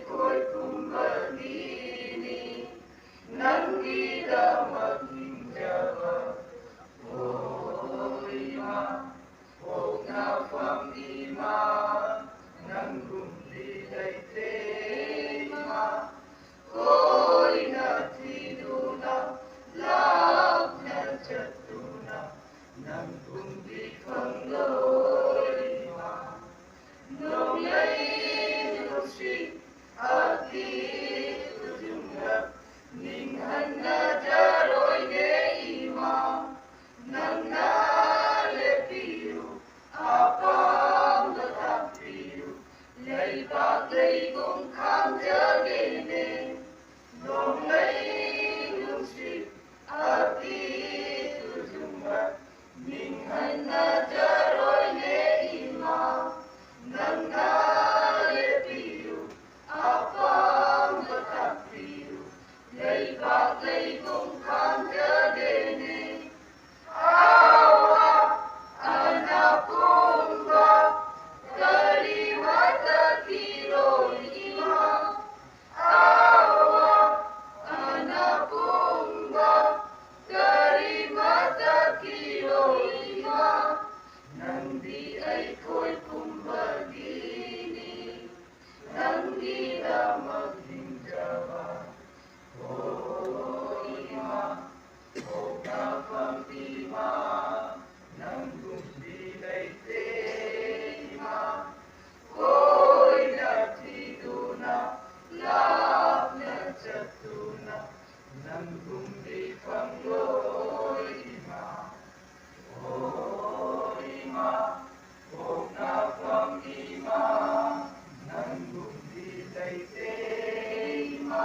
ꯑꯩꯈꯣꯏ ꯄꯨꯝꯕꯒꯤꯅꯤ ꯅꯪꯒꯤꯗꯃꯛ ꯍꯤꯡꯖꯕ ꯑꯣ ꯏꯃꯥ ꯄꯣꯛꯅꯐꯝ ꯏꯃꯥ ꯅꯪꯒꯨꯝꯗꯤ ꯂꯩꯇꯦ ꯏꯃꯥ ꯀꯣꯏꯅ ꯊꯤꯗꯨꯅ ꯂꯥꯞꯅ ꯆꯠꯇꯨꯅ ꯅꯪꯒꯨꯝꯗꯤ ꯐꯪꯂꯣꯏ ꯏꯃꯥ ꯅꯣꯡꯂꯩ ꯅꯨꯡꯁꯤꯠ ꯑꯇꯤꯌꯥ ꯈꯨꯗꯤꯡꯃꯛ ꯅꯤꯡꯍꯟꯅꯖꯔꯣꯏꯅꯦ ꯏꯃꯥ ꯅꯪꯅ ꯂꯦꯞꯄꯤꯌꯨ ꯑꯄꯥꯝꯕ ꯇꯥꯛꯄꯤꯌꯨ ꯂꯩꯕꯥꯛ ꯂꯩꯒꯨꯝ ꯈꯥꯡꯖꯒꯦꯅꯦ ꯅꯣꯡꯂꯩ ꯅꯨꯡꯁꯤꯠ ꯑꯇꯤꯌꯥ ꯈꯨꯗꯤꯡꯃꯛ ꯅꯤꯡꯍꯟꯅꯖꯔꯣꯏꯅꯦ ꯏꯃꯥ ꯅꯪꯅ ꯂꯦꯞꯄꯤꯌꯨ ꯑꯄꯥꯝꯕ ꯇꯥꯛꯄꯤꯌꯨ ꯂꯩꯕꯥꯛ ꯂꯩꯒꯨꯝ ꯈꯥꯡꯖꯒꯦꯅꯦ ꯑꯋꯥ ꯑꯅꯥꯄꯨꯝꯕ ꯀꯔꯤꯃꯠꯇ ꯀꯤꯔꯣꯏ ꯏꯃꯥ ꯑꯋꯥ ꯑꯅꯥꯄꯨꯝꯕ ꯀꯔꯤꯃꯠꯇ ꯀꯤꯔꯣꯏ ꯏꯃꯥ ꯅꯪꯗꯤ ꯑꯩꯈꯣꯏ ꯄꯨꯝꯕꯒꯤꯅꯤ ꯅꯪꯒꯤꯗꯃꯛ ꯍꯤꯡꯖꯕ ꯑꯣ ꯏꯃꯥ ꯄꯣꯛꯅꯐꯝ ꯏꯃꯥ ꯅꯪꯒꯨꯝꯗꯤ ꯂꯩꯇꯦ ꯏꯃꯥ ꯀꯣꯏꯅ ꯊꯤꯗꯨꯅ ꯂꯥꯞꯅ ꯆꯠꯇꯨꯅ ꯅꯪꯒꯨꯝꯗꯤ ꯐꯪꯂꯣꯏ ꯏꯃꯥ ꯑꯣ ꯏꯃꯥ ꯄꯣꯛꯅꯐꯝ ꯏꯃꯥ ꯅꯪꯒꯨꯝꯗꯤ ꯂꯩꯇꯦ ꯏꯃꯥ